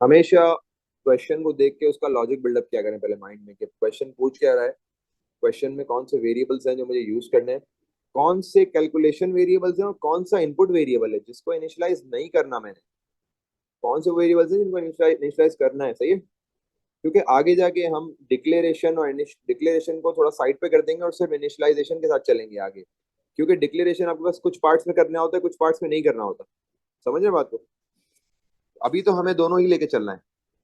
हमेशा क्वेश्चन को देख के उसका लॉजिक बिल्डअप किया करें पहले माइंड में कि क्वेश्चन पूछ क्या रहा है, क्वेश्चन में कौन से वेरिएबल्स हैं जो मुझे यूज करने हैं, कौन से कैलकुलेशन वेरिएबल्स हैं और कौन सा इनपुट वेरिएबल है जिसको इनिशियलाइज नहीं करना मैंने, कौन से वेरिएबल्स हैं जिनको इनिशियलाइज करना है। सही है, क्योंकि आगे जाके हम डिक्लेरेशन और डिक्लेरेशन को थोड़ा साइड पे कर देंगे और सिर्फ इनिशियलाइजेशन के साथ चलेंगे आगे, क्योंकि डिक्लेरेशन आपके पास कुछ पार्ट्स में करना होता है, कुछ पार्ट्स में नहीं करना होता। समझ रहे बात को? अभी तो हमें दोनों ही लेके चलना है,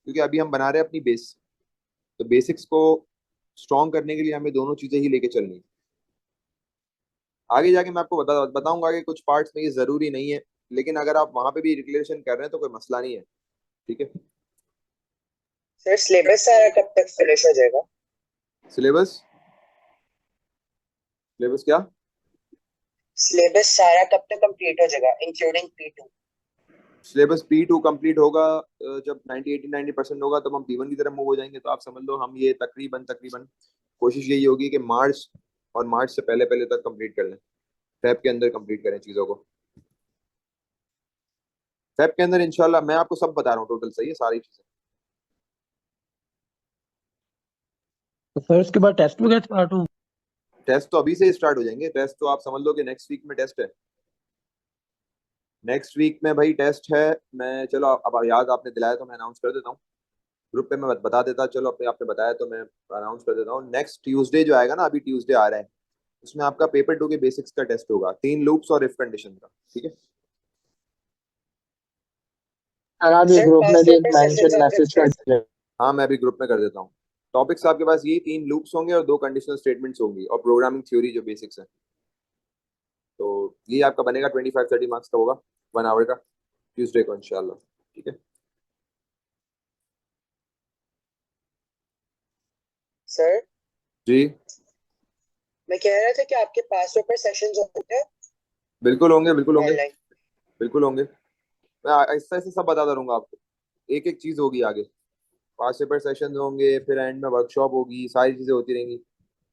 क्योंकि अभी हम बना रहे हैं अपनी बेस। तो बेसिक्स को स्ट्रॉन्ग करने के लिए हमें दोनों चीजें ही लेके चलनी है। आगे जाके मैं आपको बताऊंगा कि कुछ पार्ट्स में ये जरूरी नहीं है, लेकिन अगर आप वहां पे भी डिक्लेरेशन कर रहे हैं तो कोई मसला नहीं है। ठीक है। सर सिलेबस सारा कब तक फिनिश हो जाएगा? सिलेबस सिलेबस क्या? सिलेबस सारा कब तक कंप्लीट हो जाएगा including P2? Syllabus P2 complete होगा जब 90 80 90% होगा तब हम P1 की तरफ मूव हो जाएंगे। तो आप समझ लो हम ये तकरीबन तकरीबन कोशिश यही होगी कि मार्च और मार्च से पहले पहले तक कंप्लीट कर लें, फेब के अंदर कंप्लीट करें चीजों को। फेब के अंदर इंशाल्लाह मैं आपको सब बता रहा हूँ टोटल, सही है सारी चीजें। तो फिर उसके बाद टेस्ट वगैरह स्टार्ट हो? टेस्ट तो अभी से स्टार्ट हो जाएंगे। टेस्ट तो आप समझ लो कि नेक्स्ट वीक में टेस्ट है। नेक्स्ट वीक में भाई टेस्ट है। मैं चलो अब याद आपने दिलाया तो मैं अनाउंस कर देता हूँ ग्रुप पे। मैं बता देता, चलो अपने आपने बताया तो मैं अनाउंस कर देता हूँ। नेक्स्ट ट्यूसडे जो आएगा ना, अभी ट्यूसडे आ रहा है, उसमें आपका पेपर 2 के बेसिक्स का टेस्ट होगा, 3 लूप्स और इफ कंडीशन का। ठीक है। सर आप ये सर ग्रुप में पास्ट भी एक पेपर सेशंस मेंशन और मैसेज कर दीजिए। हाँ मैं अभी ग्रुप में कर देता हूँ। टॉपिक्स आपके पास ये 3 लूप्स होंगे और 2 कंडीशनल स्टेटमेंट्स होंगी और प्रोग्रामिंग थ्योरी जो बेसिक्स है। तो ये आपका बनेगा 25 30 मार्क्स का होगा, 1 आवर का, ट्यूसडे को इंशाल्लाह। ठीक है। सर जी मैं कह रहा था कि आपके पास्ट पेपर सेशंस होते हैं बिल्कुल होंगे, बिल्कुल होंगे, ऑनलाइन? बिल्कुल होंगे। मैं ऐसा ऐसे सब बताता रहूंगा आपको, एक एक चीज होगी आगे। 5 पेपर सेशन होंगे, फिर एंड में वर्कशॉप होगी, सारी चीजें होती रहेंगी।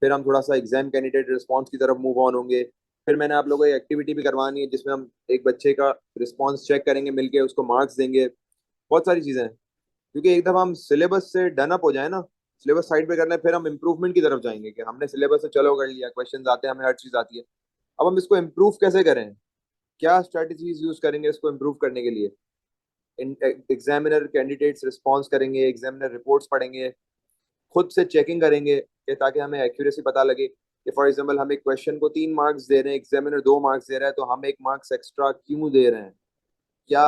फिर हम थोड़ा सा एग्जाम कैंडिडेट रिस्पॉन्स की तरफ मूव ऑन होंगे। फिर मैंने आप लोगों को एक एक्टिविटी भी करवानी है जिसमें हम एक बच्चे का रिस्पॉन्स चेक करेंगे मिलके, उसको मार्क्स देंगे। बहुत सारी चीजें हैं, क्योंकि एक दफा हम सिलेबस से डन अप हो जाए ना, सिलेबस साइड पे कर लें, फिर हम इम्प्रूवमेंट की तरफ जाएंगे कि हमने सिलेबस से चलो कर लिया, क्वेश्चन आते हैं, हमें हर चीज आती है। अब हम इसको इम्प्रूव कैसे करें, क्या स्ट्रेटजीज यूज करेंगे इसको इम्प्रूव करने के लिए। एग्जामिनर कैंडिडेट्स रिस्पॉन्स करेंगे, एग्जामिनर रिपोर्ट्स पढ़ेंगे, खुद से चेकिंग करेंगे कि ताकि हमें एक्यूरेसी पता लगे कि फॉर एग्जांपल हम एक क्वेश्चन को 3 मार्क्स दे रहे हैं, एग्जामिनर 2 मार्क्स दे रहा है, तो हम 1 मार्क्स एक्स्ट्रा क्यों दे रहे हैं। क्या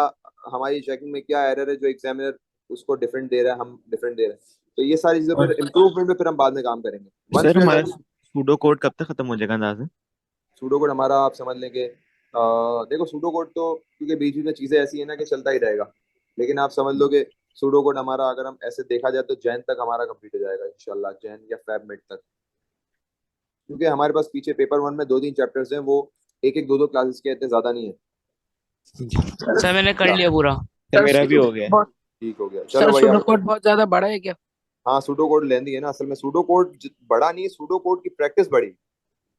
हमारी चेकिंग में क्या एरर है जो एग्जामिनर उसको डिफरेंट दे रहा है, हम डिफरेंट दे रहे हैं। तो ये सारी चीजें फिर और इम्प्रूवमेंट में फिर हम बाद में काम करेंगे वंस सर वी आर हमारा डन। सूडो कोड कब तक खत्म हो जाएगा अंदाजा? सूडो कोड हमारा आप समझ लेंगे, देखो सूडो कोड तो क्योंकि बीच बीच में चीजें ऐसी है ना कि चलता ही रहेगा, लेकिन आप समझ लो कि सूडो कोड हमारा अगर हम ऐसे देखा जाए तो जैन तक हमारा कंप्लीट हो जाएगा इंशाल्लाह, जैन या फेब मिड तक। क्योंकि हमारे पास पीछे पेपर 1 में 2 3 चैप्टर्स हैं, वो एक एक दो दो क्लासेस के, इतने ज्यादा नहीं है। सर मैंने कर लिया पूरा। सर सर मेरा भी हो गया है। बहुत ठीक हो गया, चलो सर भाई सुडो अब। कोड बहुत ज्यादा बड़ा है क्या? हाँ सूडो कोड लेंदी है ना, असल में सूडो कोड बड़ा नहीं है, सूडो कोड की प्रैक्टिस बड़ी।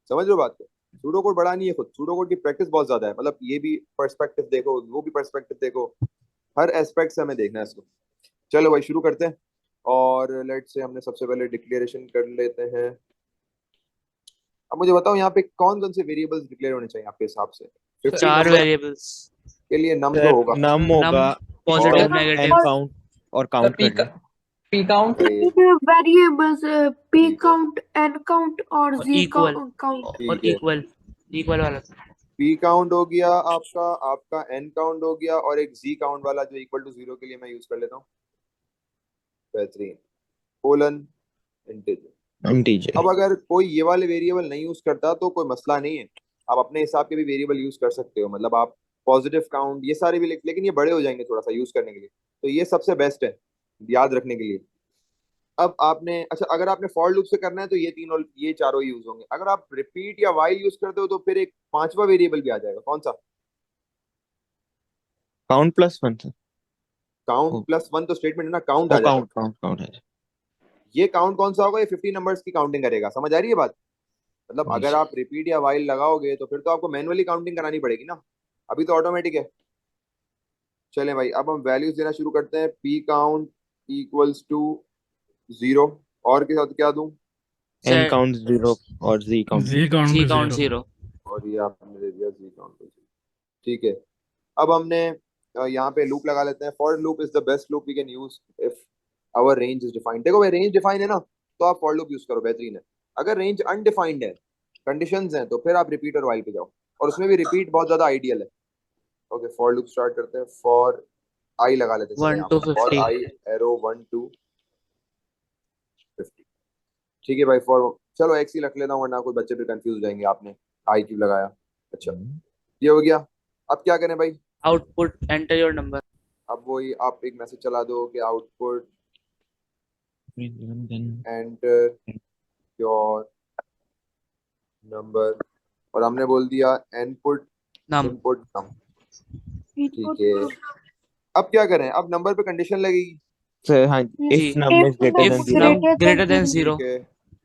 समझ लो बात को, सूडो कोड बड़ा नहीं है, खुद सूडो कोड की प्रैक्टिस बहुत ज्यादा है। मतलब ये भी पर्सपेक्टिव देखो, वो भी पर्सपेक्टिव देखो, हर एस्पेक्ट से हमें देखना है इसको। चलो भाई शुरू करते हैं। और लेट से हमने सबसे पहले डिक्लेरेशन कर लेते हैं। अब मुझे बताओ यहाँ पे कौन कौन से वेरिएबल्स डिक्लेयर होने चाहिए आपके हिसाब से। Sir 50 4 number variables. के लिए नम तो सर होगा। नम नम, होगा पॉजिटिव और और एन नेगेटिव। काउंट और सर काउंट कर ले। पी काउंट भाई वेरिएबल्स पी ठीक है, काउंट एन काउंट और और जी इक्वल, काउंट। और ठीक है। इक्वल, इक्वल वाला। पी काउंट हो गया आपका, आपका एन काउंट हो गया, और एक जी काउंट वाला जो इक्वल टू 0 के लिए मैं यूज कर लेता हूँ, बेहतरीन, कोलन, इंटीजर। इंटीजर। अब अगर कोई ये वाले वेरिएबल नहीं यूज करता तो कोई मसला नहीं है, आप अपने हिसाब के भी वेरिएबल यूज कर सकते हो। मतलब आप पॉजिटिव काउंट ये सारे भी लेकिन ये बड़े हो जाएंगे थोड़ा सा यूज करने के लिए, तो ये सबसे बेस्ट है याद रखने के लिए। अब आपने अच्छा, अगर आपने फॉर लूप से करना है तो ये तीनों ये चारों यूज होंगे। अगर आप रिपीट या वाइल यूज करते हो तो फिर एक पांचवा वेरिएबल भी आ जाएगा, कौन सा? Count plus one sir. Count oh, plus one तो स्टेटमेंट है ना, काउंट ओ आ जाएगा। काउंट काउंट काउंट है। ये काउंट कौन सा होगा? ये 50 नंबर्स की काउंटिंग करेगा। समझ आ रही है बात? मतलब जी अगर सर। आप रिपीट या वाइल लगाओगे तो फिर तो आपको मैनुअली काउंटिंग करानी पड़ेगी ना, अभी तो ऑटोमेटिक है। चलें भाई, अब हम वैल्यूज देना शुरू करते हैं। पी काउंट इक्वल्स टू 0, और के साथ क्या दूं? N count 0 और Z count जी काउंट जी भी काउंट 0। 0 और ये आपने दे दिया जी काउंट। ठीक है, अब हमने यहाँ पे लूप लगा लेते हैं। For loop is the best loop we can use if our range is defined. देखो भाई, रेंज डिफाइन है ना, तो आप फॉर लूप यूज करो, बेहतरीन है। अगर रेंज अनडिफाइंड है, कंडीशंस हैं, तो फिर आप रिपीट और वाइल पे जाओ, और उसमें भी रिपीट बहुत ज्यादा आइडियल है। ओके, फॉर लूप स्टार्ट करते हैं। फॉर आई लगा लेते हैं, 1 to for 50 I arrow 1 to 50। ठीक है भाई, फॉर चलो एक्स ही रख लेता हूँ, वरना कोई बच्चे भी कंफ्यूज हो जाएंगे, आपने आई क्यों लगाया। अच्छा, ये हो गया। अब क्या करें भाई? Output enter your number. अब वही आप एक मैसेज चला दो कि output then enter your number, और हमने बोल दिया इनपुट नम इनपुट नम। ठीक है, अब क्या करें? अब नंबर पे कंडीशन लगेगी। sir हाँ जी if num is greater if than num 0 greater than 0 ठीक है,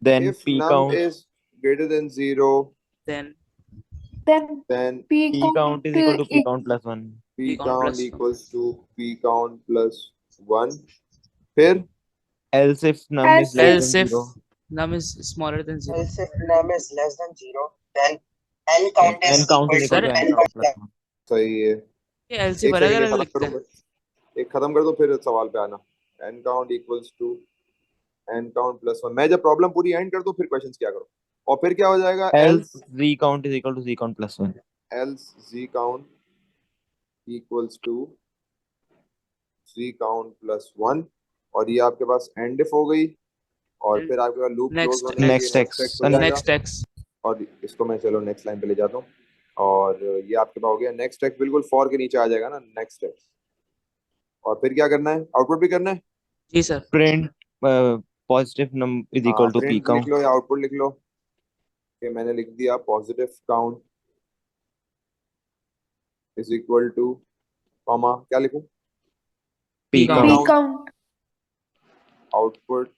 then if P num count is greater than 0 then then P P count is equal to P count count plus 1 p P count count plus equals to p count plus 1। फिर else if num is Else less else than if 0 num is smaller than 0 else if num is less than 0, then n count is N count is equal equal to to Sir, N n count count plus plus 1 सही है। ये LC एक अलग second, ये अलग खत्म लिखते करो हैं। फिर, एक खत्म कर दो, फिर सवाल पे आना। n count equals to n count plus 1। मैं जब प्रॉब्लम पूरी एंड कर दूं, फिर क्वेश्चंस क्या करो, और फिर क्या हो जाएगा? else else Z count is equal to Z count plus 1 else z count equals to z count plus 1, और ये आपके पास एंड इफ हो गई, और And फिर आपके पास लूप क्लोज next होने के लिए next नेक्स्ट x एक्स हो जाएगा। नेक्स्ट एक्स और इसको मैं चलो नेक्स्ट लाइन पे ले जाता हूँ, और ये आपके पास हो गया नेक्स्ट एक्स, बिल्कुल फॉर के नीचे आ जाएगा ना नेक्स्ट एक्स। और फिर क्या करना है? आउटपुट भी करना है। जी sir print positive num is हाँ, equal to P प्रिंट लिख count लो या आउटपुट लिख लो, कि मैंने लिख दिया positive count is equal to, comma क्या लिखूं? P P count P count output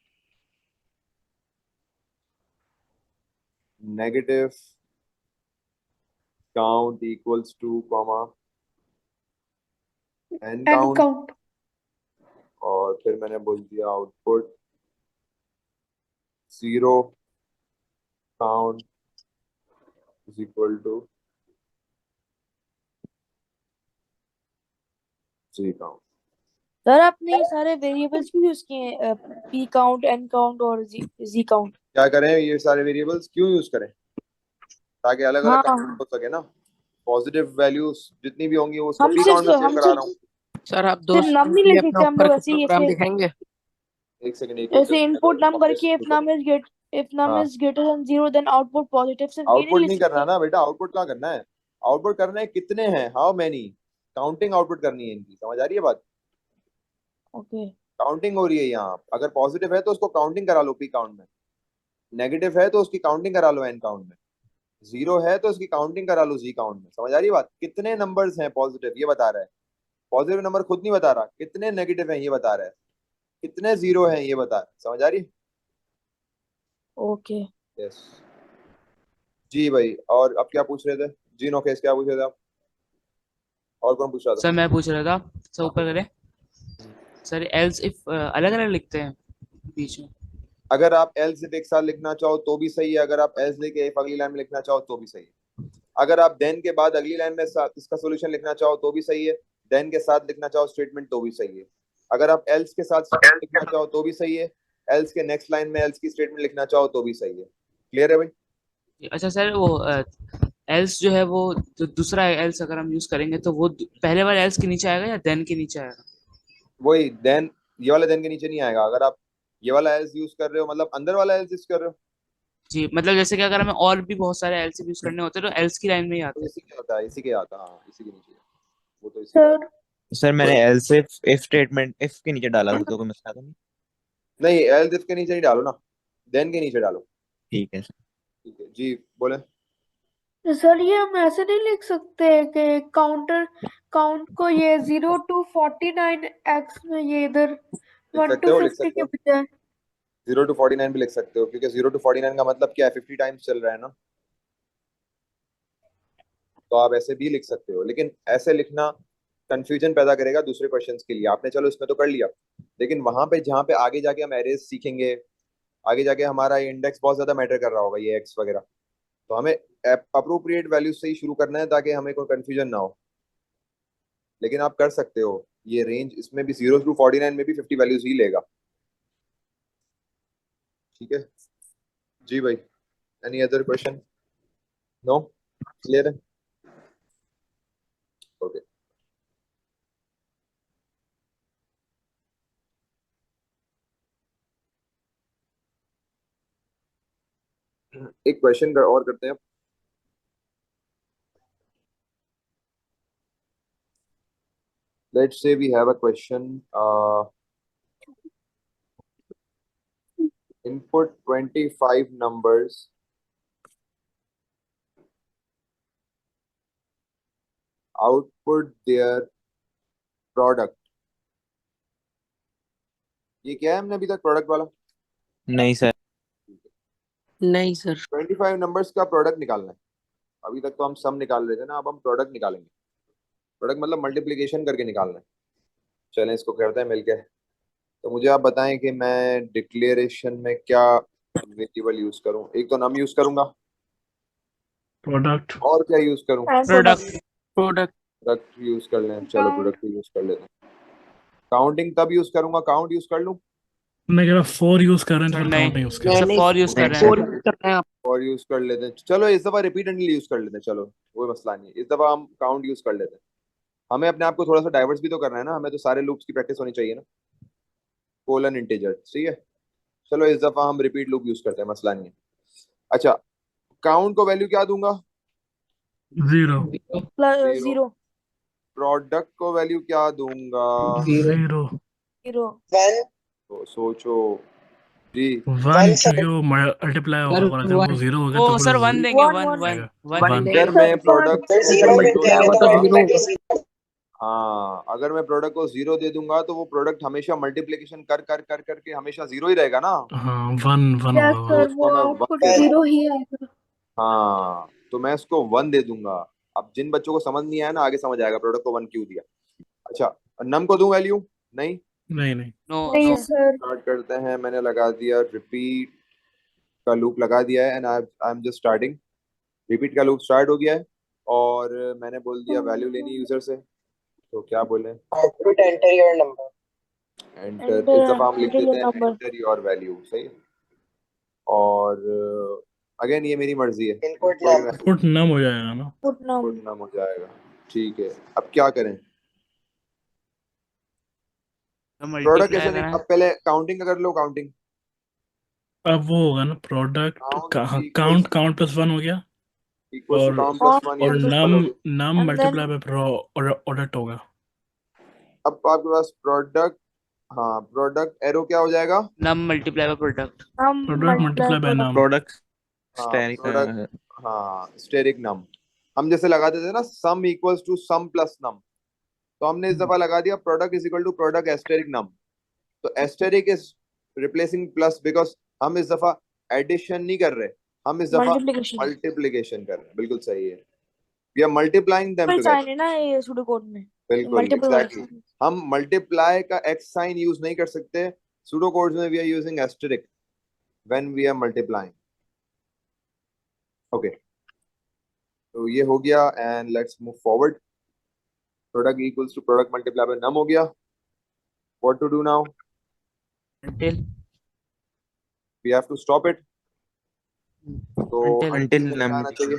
negative count equals to, comma N N count, count और फिर मैंने बोल दिया output 0 count is equal to Z count. Sir आपने ये सारे वेरिएबल्स भी यूज किए हैं, पी काउंट, एन काउंट और जी काउंट। क्या करें? ये सारे वेरिएबल्स क्यों यूज करें? ताकि अलग अलग हाँ, काउंट हो सके ना। पॉजिटिव वैल्यूज जितनी भी होंगी, वो उसको हम पी काउंट में सेव हम करा रहा हूँ। सर आप दो सिर्फ नम नहीं के लिए लिख अपना सकते, हम ऊपर लोग का ऐसे ही प्रोग्राम ऐसे दिखाएंगे। एक सेकंड, एक ऐसे इनपुट नम करके इफ नम हाँ, is greater than 0 then output positive, सिर्फ ये नहीं आउटपुट लिख नहीं करना सकते। ना बेटा, आउटपुट क्या करना है? आउटपुट करना है कितने हैं, हाउ मैनी, काउंटिंग आउटपुट करनी है इनकी। समझ आ रही है बात? ओके काउंटिंग हो रही है यहाँ। अगर पॉजिटिव है तो उसको काउंटिंग करा लो पी काउंट में, नेगेटिव है तो उसकी काउंटिंग करा लो एन काउंट में, 0 है तो उसकी काउंटिंग करा लो जी काउंट में। समझ आ रही है बात? कितने नंबर्स हैं पॉजिटिव, ये बता रहा है। पॉजिटिव नंबर खुद नहीं बता रहा, कितने नेगेटिव हैं ये बता रहा है, कितने 0 हैं ये बता रहा है। समझ आ रही है? ओके। यस जी भाई। और अब क्या पूछ रहे थे? जी नो केस क्या पूछ रहे थे आप? और कौन पूछ रहा था? सर मैं पूछ रहा था सर ऊपर करें सर एल्स इफ अलग अलग लिखते हैं बीच में। अगर आप एल्स इफ एक साथ लिखना चाहो तो भी सही है, अगर आप एल्स लेके इफ अगली लाइन में लिखना चाहो तो भी सही है, अगर आप देन के बाद अगली लाइन में इसका सॉल्यूशन लिखना चाहो तो भी सही है, देन के साथ लिखना चाहो स्टेटमेंट तो भी सही है, अगर आप एल्स के साथ लिखना चाहो तो भी सही है, एल्स के नेक्स्ट लाइन में एल्स की स्टेटमेंट लिखना चाहो तो भी सही है। क्लियर है भाई? अच्छा सर वो एल्स जो है वो जो दूसरा एल्स अगर हम यूज करेंगे तो वो पहले वाले एल्स के नीचे आएगा या देन के नीचे आएगा? वही देन, ये वाला देन के नीचे नहीं आएगा। अगर आप ये वाला एल्स यूज कर रहे हो, मतलब अंदर वाला एल्स यूज कर रहे हो, जी मतलब जैसे कि अगर हमें और भी बहुत सारे एल्स यूज करने होते हैं तो एल्स की लाइन में ही आते तो हैं। इसी के आता है, इसी के आता है, हाँ इसी के नीचे, वो तो इसी के आता सर सर मैंने else if स्टेटमेंट if के नीचे डाला था तो कोई मसला तो नहीं? है। नहीं, एल्स इफ के नीचे नहीं डालो ना, देन के नीचे डालो। ठीक है सर। ठीक है जी, बोले। सर ये हम ऐसे नहीं लिख सकते कि काउंट को ये 0 to 49x में ये इधर लिख 1 सकते to हो, लिख 50 सकते के हो, बजाय 0 to 49 भी लिख सकते हो, क्योंकि 0 to 49 का मतलब क्या है, 50 टाइम्स चल रहा है ना, तो आप ऐसे भी लिख सकते हो। लेकिन ऐसे लिखना कंफ्यूजन पैदा करेगा दूसरे क्वेश्चंस के लिए। आपने चलो इसमें तो कर लिया, लेकिन वहां पे जहाँ पे आगे जाके हम एरेज सीखेंगे, आगे जाके हमारा इंडेक्स बहुत ज्यादा मैटर कर रहा होगा, ये एक्स वगैरह, तो हमें अप्रोप्रिएट वैल्यूज से ही शुरू करना है ताकि हमें कोई कंफ्यूजन ना हो। लेकिन आप कर सकते हो, ये रेंज इसमें भी 0 to 49 में भी 50 वैल्यूज ही लेगा। ठीक है जी भाई, any other question? No, clear है? ओके। एक क्वेश्चन और करते हैं। Let's say we have a question. Input 25 numbers. Output their product. ये क्या है हमने अभी तक प्रोडक्ट वाला? नहीं सर। नहीं सर। 25 नंबर्स का प्रोडक्ट निकालना है। अभी तक तो हम सम निकाल रहे थे ना, अब हम प्रोडक्ट निकालेंगे। प्रोडक्ट मतलब मल्टीप्लिकेशन करके निकालना है। चलें इसको करते हैं मिलके। तो मुझे आप बताएं कि मैं डिक्लेरेशन में क्या वेरिएबल यूज करूं। एक तो नम यूज करूंगा, प्रोडक्ट और क्या यूज करूं? प्रोडक्ट प्रोडक्ट यूज कर लें, चलो प्रोडक्ट यूज कर लेते हैं। काउंटिंग तब यूज करूंगा, काउंट यूज कर लूं? मैं कह रहा 4 यूज कर रहे हैं तो नहीं, काउंट नहीं यूज कर सर 4 यूज कर रहे हैं। और यूज कर लेते हैं। चलो इस दफा रिपीटेडली यूज कर लेते हैं, चलो कोई मसला नहीं है। इस दफा हम काउंट यूज कर लेते हैं। हमें अपने आप को थोड़ा सा डाइवर्स भी तो करना है ना, हमें तो सारे लूप्स की प्रैक्टिस होनी चाहिए ना। कोलन इंटीजर, ठीक है। चलो इस दफा हम रिपीट लूप यूज करते हैं, मसला नहीं है। अच्छा, काउंट को वैल्यू क्या दूंगा? 0 जीरो प्रोडक्ट को वैल्यू क्या दूंगा? 0 जीरो 1 तो सोचो जी। 1 क्योंकि वो मल्टीप्लाई होगा, फॉर एग्जांपल 0 हो गया ओ तो सर फिर 1 देंगे, One, 1 one. 1 1 अगर मैं प्रोडक्ट फिर 0 भी देंगे तो 1 में भी 0। हाँ, अगर मैं प्रोडक्ट को 0 दे दूंगा तो वो प्रोडक्ट हमेशा मल्टीप्लिकेशन कर कर कर करके हमेशा 0 ही रहेगा ना। हाँ 1 यस होगा सर, उसको वो मैं आउटपुट वन दे 0 ही आएगा। हाँ, तो मैं इसको 1 दे दूंगा। अब जिन बच्चों को समझ नहीं आया ना, आगे समझ आएगा प्रोडक्ट को 1 क्यों दिया। अच्छा, नम को दूं वैल्यू? नहीं, नहीं नो नहीं नो सर। स्टार्ट करते हैं। मैंने लगा दिया रिपीट का लूप लगा दिया है, and I am just starting. Repeat का लूप स्टार्ट हो गया है और मैंने बोल दिया वैल्यू लेनी यूजर से। तो क्या बोले? Output enter your number. Enter. इस दफा हम लिख enter your देते हैं number. एंटर योर वैल्यू, सही है। और अगेन ये मेरी मर्जी है, Input कोई num. मैं पुट नम हो जाएगा ना। Put num. input नाम हो जाएगा। ठीक है, अब क्या करें? प्रोडक्ट कैसे मल्टीप्लाई नहीं, करना अब पहले काउंटिंग कर लो। काउंटिंग अब वो होगा ना product count count count plus 1 हो गया इक्वल्स टू और काउंट प्लस 1, ये और तो नम सिंपल हो गया। Num And then multiply by product होगा। अब आपके पास प्रोडक्ट, हाँ प्रोडक्ट एरो क्या हो जाएगा? Num multiply by product. num product multiply multiply by product. Num. Product हाँ स्टेरिक प्रोडक्ट, हाँ स्टेरिक नम। हम जैसे लगा देते थे ना, sum equals to some plus num, तो हमने इस दफा लगा दिया product is equal to product asterisk num. तो asterisk is replacing plus, because हम इस दफा एडिशन नहीं कर रहे, हम इस दफा Multiplication. मल्टीप्लिकेशन कर रहे हैं। बिल्कुल सही है, we are multiplying them Multiple sign together. है ना ये सुडो कोड में। बिल्कुल Multiple एग्जैक्टली sign. हम मल्टीप्लाई का एक्स साइन यूज नहीं कर सकते। सूडो कोड्स में we are using asterisk when we are multiplying. Okay, तो ये हो गया and let's move forward. Product equals to product multiply by num हो गया। What to do now? until we have to stop it. तो Until- until में क्या आना चाहिए?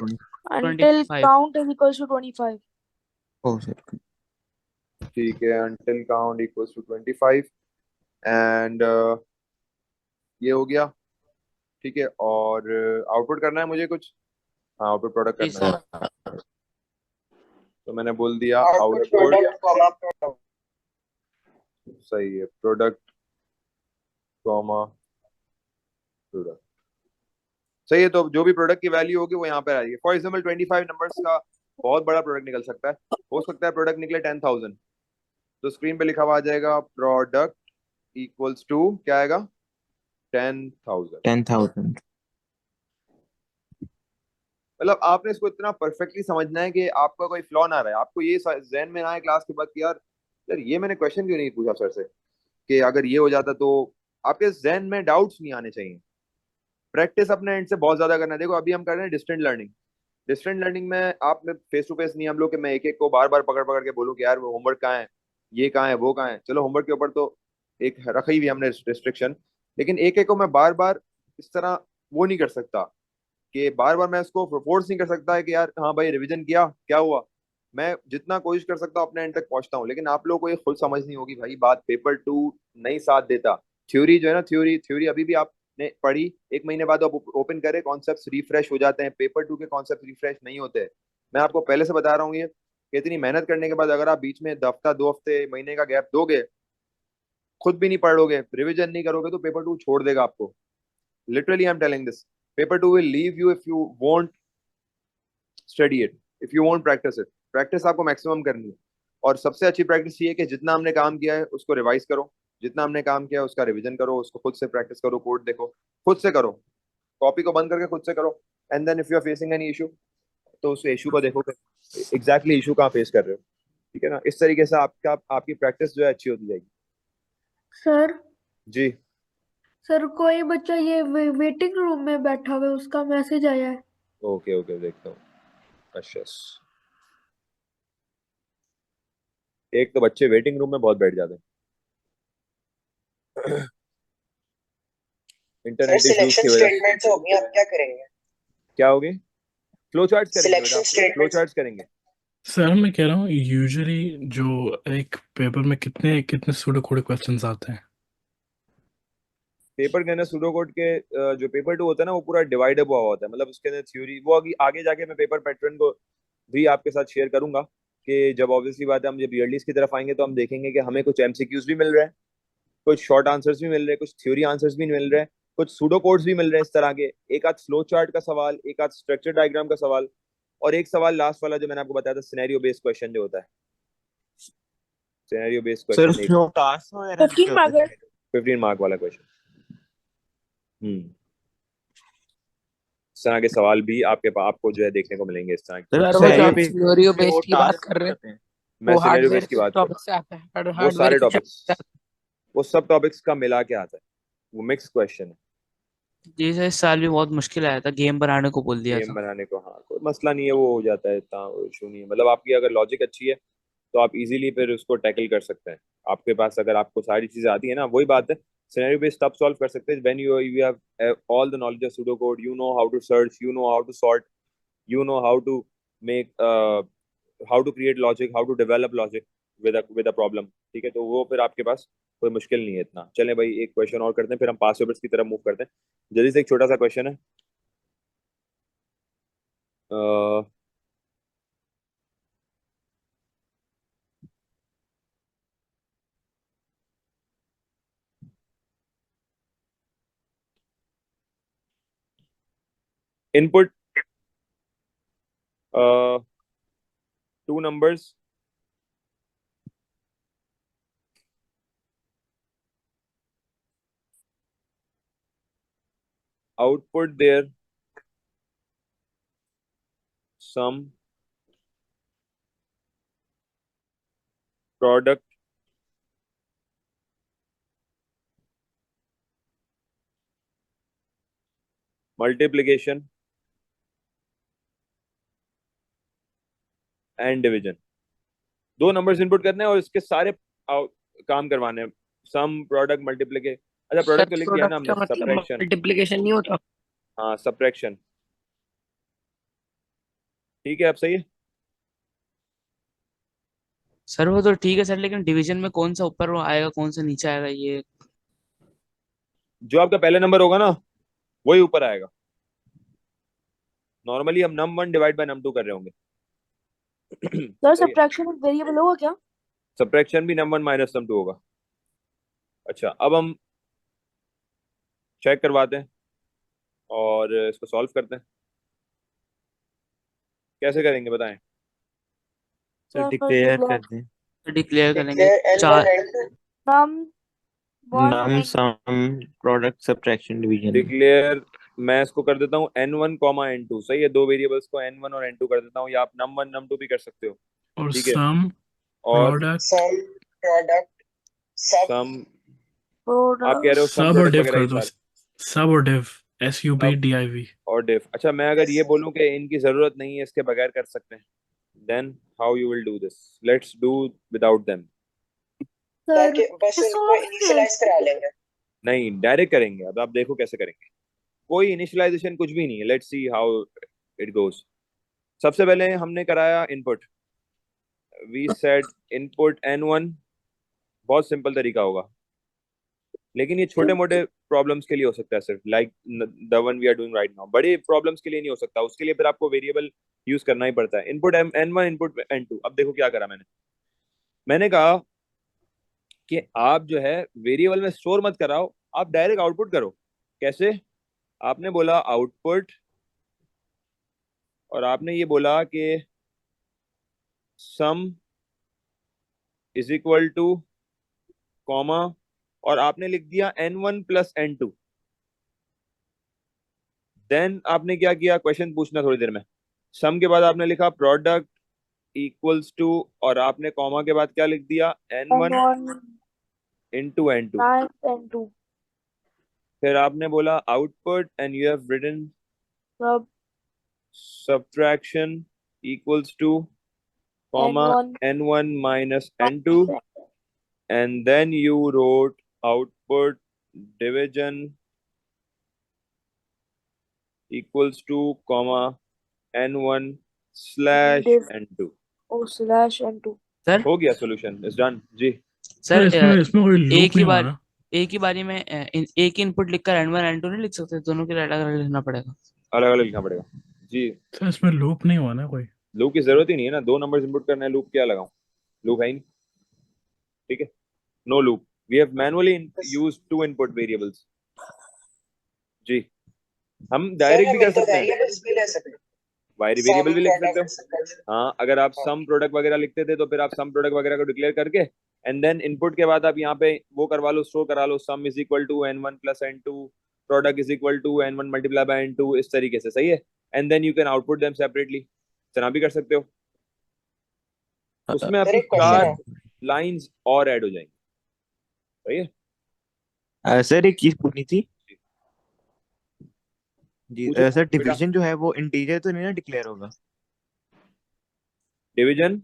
Until 25. count is equals to 25. oh sir ठीक है, until count equals to 25 and ये हो गया। ठीक है, और आउटपुट करना है मुझे कुछ। हाँ, आउटपुट प्रोडक्ट जी करना है, सर। तो मैंने बोल दिया output output. Product comma product. सही है, प्रोडक्ट कॉमा प्रोडक्ट, सही है। तो जो भी प्रोडक्ट की वैल्यू होगी वो यहाँ पे आएगी। फॉर एग्जाम्पल 25 नंबर्स का बहुत बड़ा प्रोडक्ट निकल सकता है। हो सकता है प्रोडक्ट निकले 10,000, तो स्क्रीन पे लिखा हुआ आ जाएगा प्रोडक्ट इक्वल्स टू क्या आएगा? 10,000। 10,000 मतलब आपने इसको इतना परफेक्टली समझना है कि आपका कोई फ्लॉ ना रहे, आपको ये जहन में ना आए क्लास के बाद कि यार ये मैंने क्वेश्चन क्यों नहीं पूछा सर से, कि अगर ये हो जाता तो। आपके जहन में डाउट्स नहीं आने चाहिए। प्रैक्टिस अपने एंड से बहुत ज्यादा करना है। देखो अभी हम कर रहे हैं डिस्टेंट लर्निंग। डिस्टेंट लर्निंग में आप में फेस टू फेस नहीं हम लोग, कि मैं एक एक को बार बार पकड़ पकड़ के बोलूँ कि यार वो होमवर्क कहाँ है, ये कहाँ है, वो कहाँ है। चलो होमवर्क के ऊपर तो एक रखी हुई हमने रिस्ट्रिक्शन, लेकिन एक एक को मैं बार बार इस तरह वो नहीं कर सकता, कि बार बार मैं उसको फोर्स नहीं कर सकता है कि यार हाँ भाई रिवीजन किया क्या हुआ। मैं जितना कोशिश कर सकता हूँ अपने एंड तक पहुंचता हूँ, लेकिन आप लोगों को ये खुद समझनी होगी भाई बात। पेपर 2 नहीं साथ देता। थ्योरी जो है ना, थ्योरी थ्योरी अभी भी आपने पढ़ी, एक महीने बाद आप ओपन करें, कॉन्सेप्ट रिफ्रेश हो जाते हैं। पेपर 2 के कॉन्सेप्ट रिफ्रेश नहीं होते। मैं आपको पहले से बता रहा हूँ ये, कि इतनी मेहनत करने के बाद अगर आप बीच में हफ्ता 2 हफ्ते महीने का गैप दोगे, खुद भी नहीं पढ़ोगे, रिविजन नहीं करोगे, तो पेपर 2 छोड़ देगा आपको। Literally I am telling this. Paper 2 will leave you if you won't study it, if you won't practice it. Practice आपको मैक्सिमम करनी है, और सबसे अच्छी प्रैक्टिस ये है कि जितना हमने काम किया है उसको रिवाइज करो, जितना हमने काम किया है उसका रिवीजन करो, उसको खुद से प्रैक्टिस करो, कोड देखो, खुद से करो, कॉपी को बंद करके खुद से करो। And then if you are facing any issue, तो उस इशू को देखो कि एग्जैक्टली इशू कहाँ फेस कर रहे हो। ठीक है ना, इस तरीके से आपकी प्रैक्टिस जो है अच्छी होती जाएगी। सर जी सर कोई बच्चा ये वेटिंग रूम में बैठा हुआ है, उसका मैसेज आया है। ओके ओके, देखता हूँ। अच्छा, एक तो बच्चे वेटिंग रूम में बहुत बैठ जाते हैं। सर इंटरनेट इश्यूज सिलेक्शन की वजह से। स्टेटमेंट हो गई, आप क्या करेंगे? क्या होगी? फ्लो चार्ट्स करेंगे बेटा, सिलेक्शन फ्लो स्टेटमेंट। चार्ट्स करेंगे। सर मैं कह रहा हूँ यूजुअली जो एक पेपर में कितने कितने सूडो कोड क्वेश्चंस आते हैं? पेपर के अंदर सुडोकोड के जो पेपर 2 होता है ना, वो पूरा डिवाइड हुआ होता है। मतलब उसके अंदर थ्योरी, वो आगे जाके मैं पेपर पैटर्न को भी आपके साथ शेयर करूंगा, कि जब ऑब्वियसली बात है हम जब ईयरलीज की तरफ आएंगे तो हम देखेंगे कि हमें कुछ एमसीक्यूज भी मिल रहे हैं, कुछ शॉर्ट आंसर्स भी मिल रहे हैं, कुछ थ्योरी आंसर्स भी मिल रहे हैं, कुछ सूडो कोड्स भी मिल रहे हैं इस तरह के। एक आध फ्लो चार्ट का सवाल, एक आध स्ट्रक्चर डायग्राम का सवाल, और एक सवाल लास्ट वाला जो मैंने आपको बताया था, सिनेरियो बेस्ड क्वेश्चन जो होता है। सिनेरियो बेस्ड सर क्वेश्चन एक उसमें वो टास्क वगैरह भी 15 होते मार्क्स। हैं? 15 मार्क वाला क्वेश्चन। इस तरह के सवाल भी आपको जो है देखने को मिलेंगे इस तरह के। सर सर वो जो सिनेरियो आप बेस्ड सिनेरियो में वो बेस्ड की बात टास्क कर रहे हैं होते हैं? मैं वो सिनेरियो हार्डवेयर बेस्ड की के बात कर टॉपिक से आता है, वो हार्डवेयर सारे के टॉपिक्स, चैप्टर। वो सब टॉपिक्स का मिला के आता है, वो मिक्स क्वेश्चन है। जी सर, इस साल भी बहुत मुश्किल आया था, गेम बनाने को बोल दिया गेम था। बनाने को, हाँ कोई मसला नहीं है, वो हो जाता है, इतना इशू नहीं है। मतलब आपकी अगर लॉजिक अच्छी है तो आप इजीली फिर उसको टैकल कर सकते हैं। आपके पास अगर आपको सारी चीजें आती है ना, वही बात है, सिनेरियो बेस्ड तब सॉल्व कर सकते हैं when you have all the knowledge of pseudo code, you know how to search, you know how to sort, you know how to make how to create logic, how to develop logic with a problem। ठीक है, तो वो फिर आपके पास कोई मुश्किल नहीं है इतना। चलें भाई, एक क्वेश्चन और करते हैं, फिर हम पास पेपर्स की तरफ मूव करते हैं। जल्दी से एक छोटा सा क्वेश्चन है। Input 2 numbers, output their sum, product, multiplication and division. 2 numbers input करने हैं और इसके सारे काम करवाने हैं। सम, प्रोडक्ट, मल्टीप्लिकेशन। अच्छा, सर प्रोडक्ट तो लिख दिया ना प्रोडक्ट का हमने, मतलब सब्ट्रैक्शन। मल्टीप्लिकेशन नहीं होता? हाँ, सब्ट्रैक्शन। ठीक है, अब सही है। सर वो तो ठीक है सर, लेकिन डिवीजन में कौन सा ऊपर आएगा कौन सा नीचे आएगा ये? जो आपका पहले नंबर होगा ना, वही ऊपर आएगा। नॉर्मली हम num1 डिवाइड बाय num2 कर रहे होंगे। सर सब्ट्रैक्शन वेरिएबल होगा क्या? सब्ट्रैक्शन भी num1 माइनस num2 होगा। अच्छा, अब हम चेक करवाते हैं और इसको सॉल्व करते हैं। कैसे करेंगे बताएं? सर सर डिक्लेयर कर दें। तो डिक्लेयर करेंगे डिक्लेयर n चार। By n। Num one num and sum product subtraction division. Declare मैं इसको कर देता हूँ n1 कॉमा n2, सही है, दो वेरिएबल्स को n1 और n2 कर देता हूँ, या आप num1 num2 भी कर सकते हो, और ठीक है। सम और प्रोडक्ट सम प्रोडक्ट सब सम, आप कह रहे हो सम सब और प्रोडक्ट डिव वगैरह कर ये दो, सारे, सब और डिव सब SUBDIV। और div। अच्छा, मैं अगर ये बोलूं कि इनकी जरूरत नहीं है, इसके बगैर कर सकते हैं, then how you will do this? Let's do without them। Sir ताकि बस किस उनको ऑफ इनिशियलाइज करा लेंगे। नहीं, डायरेक्ट करेंगे, अब आप देखो कैसे करेंगे, कोई इनिशियलाइजेशन कुछ भी नहीं है, let's see how it goes. सबसे पहले हमने कराया input, we said input n1, बहुत सिंपल तरीका होगा, लेकिन ये छोटे मोटे प्रॉब्लम्स के लिए हो सकता है सिर्फ, like the one we are doing right now. बड़े प्रॉब्लम्स के लिए नहीं हो सकता, उसके लिए फिर आपको वेरिएबल यूज करना ही पड़ता है। Input n1 input n2। अब देखो क्या करा मैंने कहा कि आप जो है वेरिएबल में स्टोर मत कराओ, आप डायरेक्ट आउटपुट करो। कैसे? आपने बोला आउटपुट, और आपने ये बोला कि सम इज इक्वल टू कॉमा, और आपने लिख दिया n1 प्लस n2। देन आपने क्या किया, क्वेश्चन पूछना थोड़ी देर में, सम के बाद आपने लिखा प्रोडक्ट इक्वल्स टू, और आपने कॉमा के बाद क्या लिख दिया, n1 इंटू n2। N2 फिर आपने बोला output and you have written sub subtraction equals to comma N1 n1 minus n2, and then you wrote output division equals to comma n1 slash div n2। slash N2। Sir हो गया, solution is done जी। Sir इसमें कोई एक loop ही नहीं हुआ बार ना? एक ही बारी में एक इनपुट लिखकर n1 n2 नहीं लिख सकते, दोनों के लिए अलग अलग लिखना पड़ेगा। अलग अलग लिखना पड़ेगा जी। सर इसमें लूप नहीं हुआ ना कोई? लूप की जरूरत ही नहीं है ना, दो नंबर्स इनपुट करना है, लूप क्या लगाऊं, लूप है ही नहीं, ठीक है, no loop. We have manually used to input variables जी। हम सर डायरेक्ट भी हम कर तो सकते हैं, वेरिएबल्स भी ले सकते हैं, वेरिएबल सम भी लिख सकते हो। प्रोडक्ट। हाँ, अगर आप हाँ। सम प्रोडक्ट वगैरह लिखते थे तो फिर आप सम प्रोडक्ट वगैरह को डिक्लेयर करके एंड देन इनपुट के बाद आप यहाँ पे वो करवा लो, स्टोर करा लो, sum is equal to n1 plus n2, product is equal to n1 multiply by n2, इस तरीके से, सही है। And then you can output them separately, इतना भी कर सकते हो। उसमें सर आपकी एक क्वेश्चन चार है, लाइंस और ऐड हो जाएंगी, सही है। सर एक चीज पूछनी थी जी। पूछो सर बेटा। डिवीजन जो है वो इंटीजर तो नहीं ना डिक्लेयर होगा? डिवीजन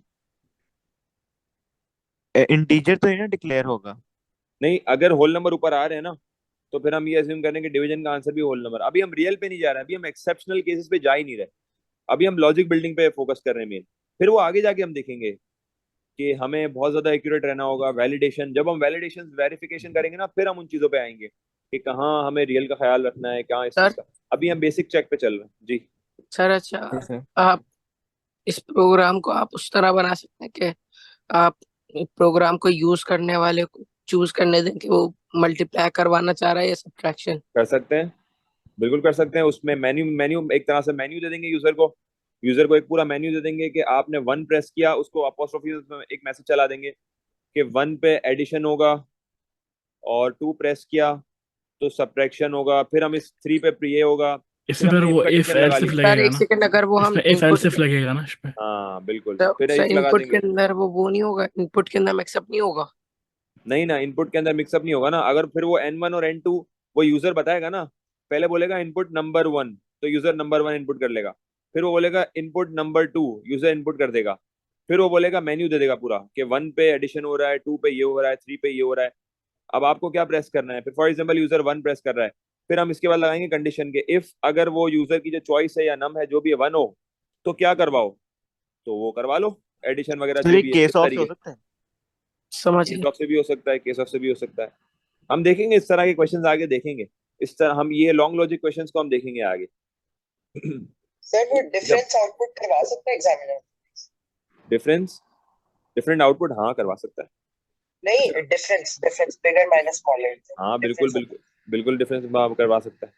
इंटीजर तो नहीं ना डिक्लेयर होगा? नहीं, अगर होल नंबर ऊपर आ रहे हैं ना तो फिर हम ये अज्यूम करेंगे डिवीजन का आंसर भी होल नंबर। अभी हम रियल पे नहीं जा रहे हैं, अभी हम एक्सेप्शनल केसेस पे जा ही नहीं रहे, अभी हम लॉजिक बिल्डिंग पे फोकस कर रहे हैं मेन। फिर वो आगे जाके हम देखेंगे कि हमें बहुत ज्यादा एक्यूरेट रहना होगा। वैलिडेशन, जब हम वैलिडेशन वेरिफिकेशन करेंगे ना, फिर हम उन चीजों पे आएंगे कि कहाँ हमें रियल का ख्याल रखना है, कहाँ इस चीज का। अभी हम बेसिक चेक पे चल रहे हैं जी। सर अच्छा, जी सर। आप इस प्रोग्राम को आप उस तरह बना सकते हैं कि आप प्रोग्राम को यूज करने वाले को चूज करने दें कि वो मल्टीप्लाई करवाना चाह रहा है या सब्ट्रैक्शन। कर सकते हैं, बिल्कुल कर सकते हैं। उसमें मेन्यू मेन्यू एक तरह से मेन्यू दे देंगे यूजर को एक पूरा मेन्यू दे देंगे कि आपने 1 प्रेस किया, उसको अपोस्ट्रोफी में एक मैसेज चला देंगे कि 1 पे एडिशन होगा, और 2 प्रेस किया तो सब्ट्रैक्शन होगा, फिर हम इस 3 पे ये होगा। इसमें फिर फिर हमने वो इफ इफ कंडीशन लगा एल्स ली। इफ सर लगेगा एक ना? सेकंड, अगर वो हम इसमें इफ इनपुट एल्स इफ लगेगा ना इसमें? हाँ बिल्कुल, सर फिर इफ लगा इनपुट के देंगे। अंदर वो नहीं होगा, इनपुट के अंदर मिक्सअप नहीं होगा? नहीं ना, इनपुट के अंदर मिक्सअप नहीं होगा ना। अगर फिर वो n1 और n2 वो यूजर बताएगा ना, पहले बोलेगा इनपुट नंबर 1, तो यूजर नंबर 1 इनपुट कर लेगा। फिर वो बोलेगा इनपुट नंबर 2, यूजर इनपुट कर देगा। फिर वो बोलेगा मेन्यू दे देगा पूरा कि 1 पे एडिशन हो रहा है, 2 पे ये हो रहा है, 3 पे ये हो रहा है। अब आपको क्या प्रेस करना है? फिर फॉर एग्जाम्पल यूजर 1 प्रेस कर रहा है, फिर हम इसके बाद लगाएंगे कंडीशन के इफ अगर वो यूजर की जो चॉइस है या नम है जो भी 1 हो तो क्या करवाओ, तो वो करवा लो एडिशन वगैरह सर जो ये भी है, केस इस ऑफ से हो तरीके। सकता है? समझ केस गया। ऑफ से भी हो सकता है, केस ऑफ से भी हो सकता है। हम देखेंगे इस तरह के क्वेश्चंस आगे देखेंगे, इस तरह हम ये लॉन्ग लॉजिक क्वेश्चंस को हम देखेंगे आगे। सर वो डिफरेंस आउटपुट करवा सकते हैं एग्जामिनर? डिफरेंट आउटपुट हाँ करवा सकता है। नहीं, डिफरेंस बिगर माइनस स्मॉलर। हाँ बिल्कुल बिल्कुल बिल्कुल डिफरेंस करवा सकता है।